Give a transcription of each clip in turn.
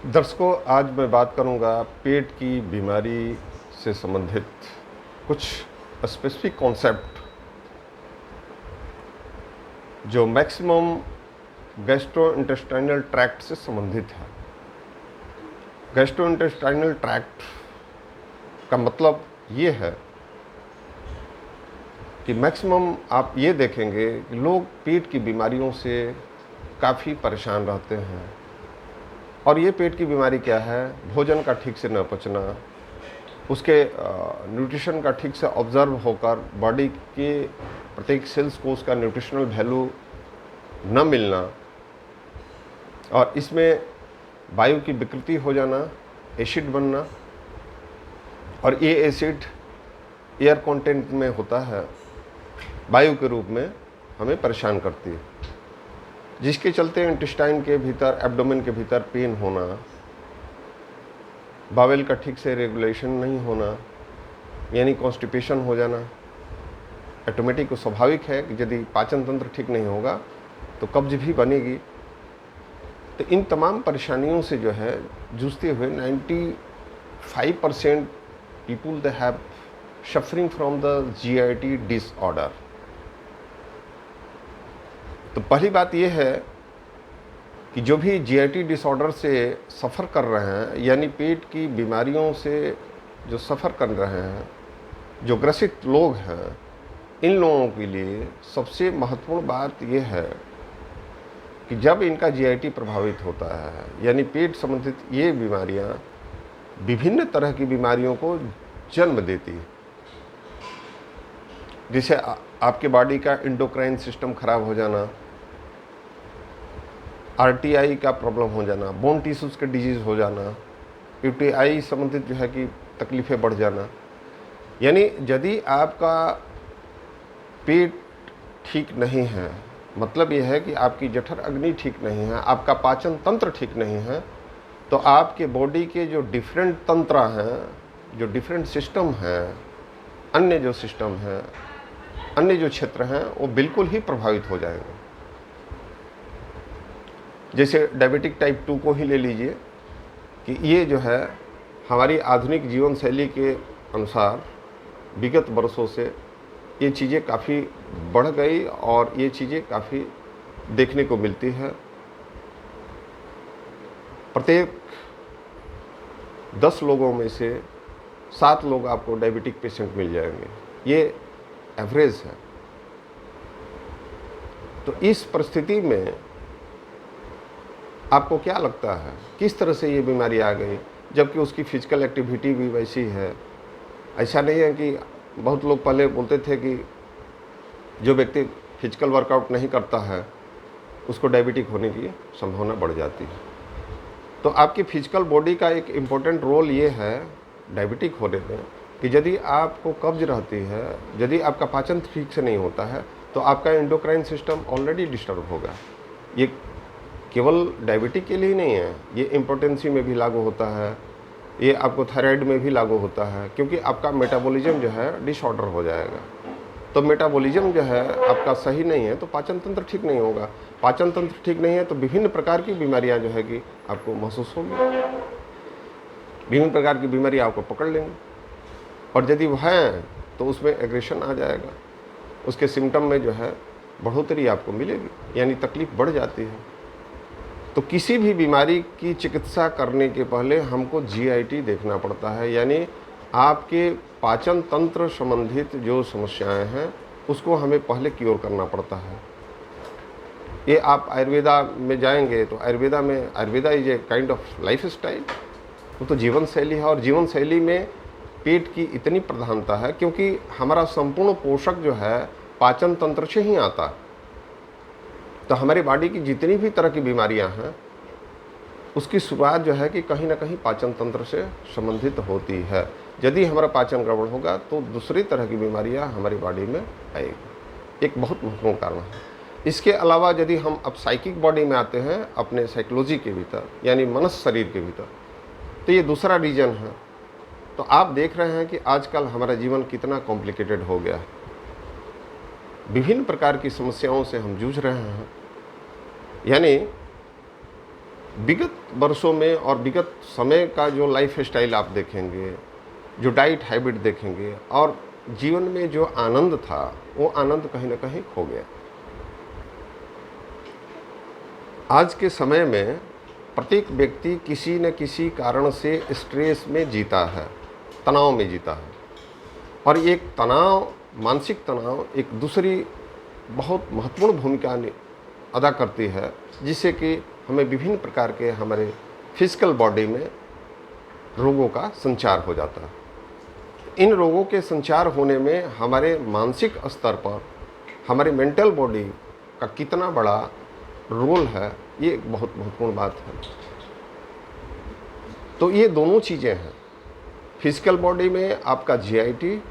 दर्शकों, आज मैं बात करूंगा पेट की बीमारी से संबंधित कुछ स्पेसिफिक कॉन्सेप्ट जो मैक्सिमम गैस्ट्रोइंटेस्टाइनल ट्रैक्ट से संबंधित है। गैस्ट्रोइंटेस्टाइनल ट्रैक्ट का मतलब ये है कि मैक्सिमम आप ये देखेंगे कि लोग पेट की बीमारियों से काफ़ी परेशान रहते हैं। और ये पेट की बीमारी क्या है? भोजन का ठीक से न पचना, उसके न्यूट्रिशन का ठीक से ऑब्जर्व होकर बॉडी के प्रत्येक सेल्स को उसका न्यूट्रिशनल वैल्यू न मिलना, और इसमें वायु की विकृति हो जाना, एसिड बनना, और ये एसिड एयर कंटेंट में होता है, वायु के रूप में हमें परेशान करती है, जिसके चलते इंटेस्टाइन के भीतर, एब्डोमेन के भीतर पेन होना, बावेल का ठीक से रेगुलेशन नहीं होना, यानी कॉन्स्टिपेशन हो जाना। ऑटोमेटिक और स्वाभाविक है कि यदि पाचन तंत्र ठीक नहीं होगा तो कब्ज भी बनेगी। तो इन तमाम परेशानियों से जो है जूझते हुए 95% people they have suffering from the GIT disorder. तो पहली बात यह है कि जो भी जीआईटी डिसऑर्डर से सफ़र कर रहे हैं, यानी पेट की बीमारियों से जो सफ़र कर रहे हैं, जो ग्रसित लोग हैं, इन लोगों के लिए सबसे महत्वपूर्ण बात यह है कि जब इनका जीआईटी प्रभावित होता है, यानी पेट संबंधित ये बीमारियां विभिन्न तरह की बीमारियों को जन्म देती है। जैसे आपके बॉडी का एंडोक्राइन सिस्टम खराब हो जाना, आरटीआई का प्रॉब्लम हो जाना, बोन टिश्यूज़ के डिजीज़ हो जाना, यूटीआई संबंधित जो है कि तकलीफ़ें बढ़ जाना। यानी यदि आपका पेट ठीक नहीं है, मतलब यह है कि आपकी जठर अग्नि ठीक नहीं है, आपका पाचन तंत्र ठीक नहीं है, तो आपके बॉडी के जो डिफरेंट तंत्र हैं, जो डिफरेंट सिस्टम हैं, अन्य जो सिस्टम हैं, अन्य जो क्षेत्र हैं, वो बिल्कुल ही प्रभावित हो जाएंगे। जैसे डायबिटिक टाइप 2 को ही ले लीजिए कि ये जो है हमारी आधुनिक जीवन शैली के अनुसार विगत वर्षों से ये चीज़ें काफ़ी बढ़ गई और ये चीज़ें काफ़ी देखने को मिलती है। प्रत्येक 10 लोगों में से 7 लोग आपको डायबिटिक पेशेंट मिल जाएंगे, ये एवरेज है। तो इस परिस्थिति में आपको क्या लगता है किस तरह से ये बीमारी आ गई, जबकि उसकी फिजिकल एक्टिविटी भी वैसी है? ऐसा नहीं है कि बहुत लोग पहले बोलते थे कि जो व्यक्ति फिजिकल वर्कआउट नहीं करता है उसको डायबिटिक होने की संभावना बढ़ जाती है। तो आपकी फिजिकल बॉडी का एक इम्पोर्टेंट रोल ये है डायबिटिक होने में कि यदि आपको कब्ज रहती है, यदि आपका पाचन ठीक से नहीं होता है, तो आपका एंडोक्राइन सिस्टम ऑलरेडी डिस्टर्ब होगा। ये केवल डायबिटिक के लिए ही नहीं है, ये इम्पोर्टेंसी में भी लागू होता है, ये आपको थायराइड में भी लागू होता है, क्योंकि आपका मेटाबॉलिज्म जो है डिसऑर्डर हो जाएगा। तो मेटाबॉलिज्म जो है आपका सही नहीं है तो पाचन तंत्र ठीक नहीं होगा, पाचन तंत्र ठीक नहीं है तो विभिन्न प्रकार की बीमारियां जो है कि आपको महसूस होंगी, विभिन्न प्रकार की बीमारी आपको पकड़ लेंगी, और यदि वह हैं तो उसमें एग्रेशन आ जाएगा, उसके सिम्टम में जो है बढ़ोतरी आपको मिलेगी, यानी तकलीफ बढ़ जाती है। तो किसी भी बीमारी की चिकित्सा करने के पहले हमको जीआईटी देखना पड़ता है, यानी आपके पाचन तंत्र संबंधित जो समस्याएं हैं उसको हमें पहले क्योर करना पड़ता है। ये आप आयुर्वेदा में जाएंगे तो Ayurveda is a kind of life style, वो तो जीवन शैली है, और जीवन शैली में पेट की इतनी प्रधानता है क्योंकि हमारा संपूर्ण पोषक जो है पाचन तंत्र से ही आता है। तो हमारी बॉडी की जितनी भी तरह की बीमारियां हैं उसकी शुरुआत जो है कि कहीं ना कहीं पाचन तंत्र से संबंधित होती है। यदि हमारा पाचन गड़बड़ होगा तो दूसरी तरह की बीमारियां हमारी बॉडी में आएगी, एक बहुत महत्वपूर्ण कारण है। इसके अलावा यदि हम अब साइकिक बॉडी में आते हैं, अपने साइकोलॉजी के भीतर, यानी मनुष्य शरीर के भीतर, तो ये दूसरा रीजन है। तो आप देख रहे हैं कि आजकल हमारा जीवन कितना कॉम्प्लिकेटेड हो गया है, विभिन्न प्रकार की समस्याओं से हम जूझ रहे हैं। यानी विगत वर्षों में और विगत समय का जो लाइफ स्टाइल आप देखेंगे, जो डाइट हैबिट देखेंगे और जीवन में जो आनंद था, वो आनंद कहीं ना कहीं खो गया। आज के समय में प्रत्येक व्यक्ति किसी न किसी कारण से स्ट्रेस में जीता है, तनाव में जीता है, और एक तनाव, मानसिक तनाव एक दूसरी बहुत महत्वपूर्ण भूमिका अदा करती है, जिससे कि हमें विभिन्न प्रकार के हमारे फिजिकल बॉडी में रोगों का संचार हो जाता है। इन रोगों के संचार होने में हमारे मानसिक स्तर पर हमारे मेंटल बॉडी का कितना बड़ा रोल है, ये एक बहुत महत्वपूर्ण बात है। तो ये दोनों चीज़ें हैं, फिजिकल बॉडी में आपका जीआईटी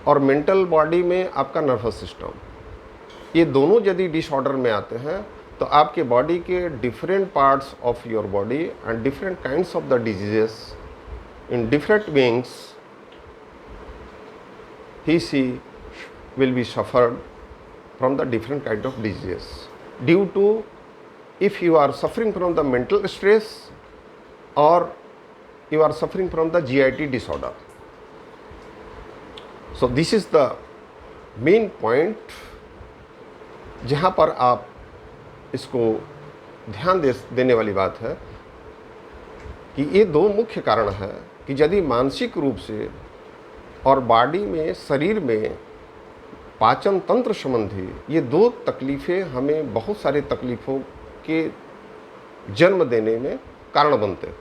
और मेंटल बॉडी में आपका नर्वस सिस्टम। ये दोनों यदि डिसऑर्डर में आते हैं तो आपके बॉडी के different parts of your body and different kinds of the diseases in different beings he will be suffered from the different kind of diseases due to, if you are suffering from the mental stress or you are suffering from the GIT disorder. So this is the main point जहाँ पर आप इसको ध्यान देने वाली बात है कि ये दो मुख्य कारण है कि यदि मानसिक रूप से और बॉडी में, शरीर में पाचन तंत्र संबंधी ये दो तकलीफ़ें हमें बहुत सारे तकलीफ़ों के जन्म देने में कारण बनते हैं।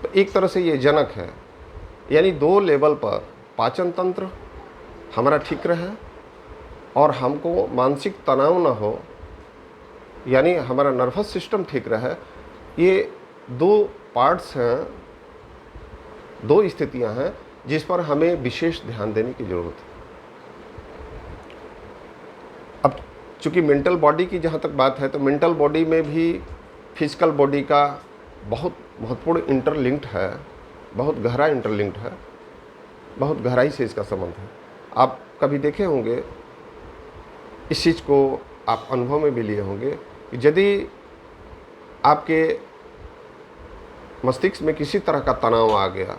तो एक तरह से ये जनक है, यानी दो लेवल पर पाचन तंत्र हमारा ठीक रहे और हमको मानसिक तनाव न हो, यानी हमारा नर्वस सिस्टम ठीक रहे। ये दो पार्ट्स हैं, दो स्थितियां हैं जिस पर हमें विशेष ध्यान देने की ज़रूरत है। अब चूँकि मेंटल बॉडी की जहाँ तक बात है, तो मेंटल बॉडी में भी फिजिकल बॉडी का बहुत महत्वपूर्ण इंटरलिंक्ड है, बहुत गहरा इंटरलिंक्ड है, बहुत गहराई से इसका संबंध है। आप कभी देखे होंगे, इस चीज़ को आप अनुभव में भी लिए होंगे कि यदि आपके मस्तिष्क में किसी तरह का तनाव आ गया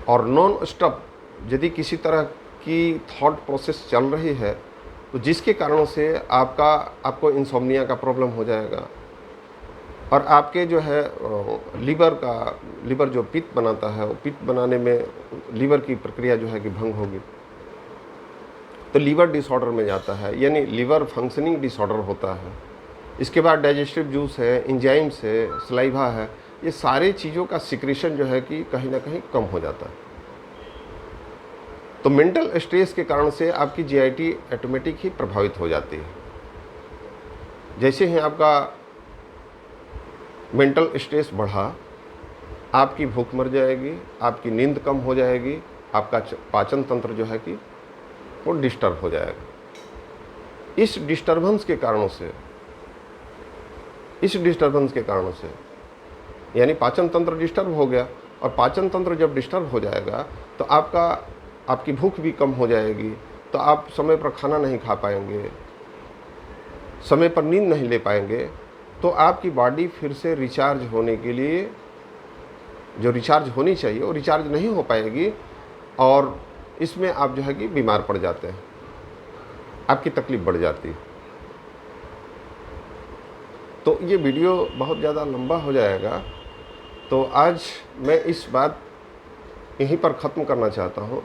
और नॉन स्टॉप यदि किसी तरह की थॉट प्रोसेस चल रही है, तो जिसके कारणों से आपको इंसोम्निया का प्रॉब्लम हो जाएगा और आपके जो है लीवर जो पित्त बनाता है, वो पित्त बनाने में लीवर की प्रक्रिया जो है कि भंग होगी, तो लीवर डिसऑर्डर में जाता है, यानी लीवर फंक्शनिंग डिसऑर्डर होता है। इसके बाद डाइजेस्टिव जूस है, एंजाइम्स है, सलाइवा है, ये सारी चीज़ों का सिक्रेशन जो है कि कहीं ना कहीं कम हो जाता है। तो मेंटल स्ट्रेस के कारण से आपकी जीआईटी ऑटोमेटिक ही प्रभावित हो जाती है। जैसे ही आपका मेंटल स्ट्रेस बढ़ा, आपकी भूख मर जाएगी, आपकी नींद कम हो जाएगी, आपका पाचन तंत्र जो है कि वो डिस्टर्ब हो जाएगा। इस डिस्टर्बेंस के कारणों से यानी पाचन तंत्र डिस्टर्ब हो गया, और पाचन तंत्र जब डिस्टर्ब हो जाएगा तो आपकी भूख भी कम हो जाएगी, तो आप समय पर खाना नहीं खा पाएंगे, समय पर नींद नहीं ले पाएंगे, तो आपकी बॉडी फिर से रिचार्ज होने के लिए जो रिचार्ज होनी चाहिए वो रिचार्ज नहीं हो पाएगी, और इसमें आप जो है कि बीमार पड़ जाते हैं, आपकी तकलीफ़ बढ़ जाती है। तो ये वीडियो बहुत ज़्यादा लंबा हो जाएगा, तो आज मैं इस बात यहीं पर ख़त्म करना चाहता हूँ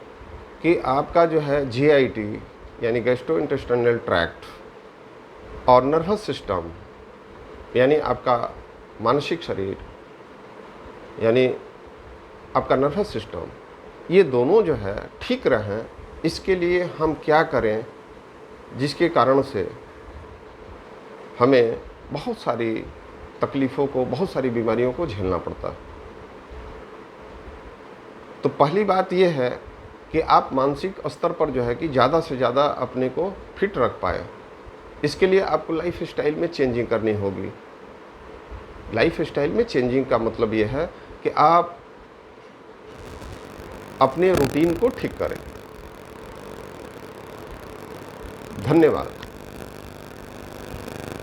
कि आपका जो है जीआईटी यानी गैस्ट्रोइंटेस्टाइनल ट्रैक्ट और नर्वस सिस्टम यानी आपका मानसिक शरीर यानी आपका नर्वस सिस्टम, ये दोनों जो है ठीक रहें, इसके लिए हम क्या करें जिसके कारण से हमें बहुत सारी तकलीफ़ों को, बहुत सारी बीमारियों को झेलना पड़ता है। तो पहली बात यह है कि आप मानसिक स्तर पर जो है कि ज़्यादा से ज़्यादा अपने को फिट रख पाए। इसके लिए आपको लाइफ स्टाइल में चेंजिंग करनी होगी। लाइफ स्टाइल में चेंजिंग का मतलब ये है कि आप अपने रूटीन को ठीक करें। धन्यवाद।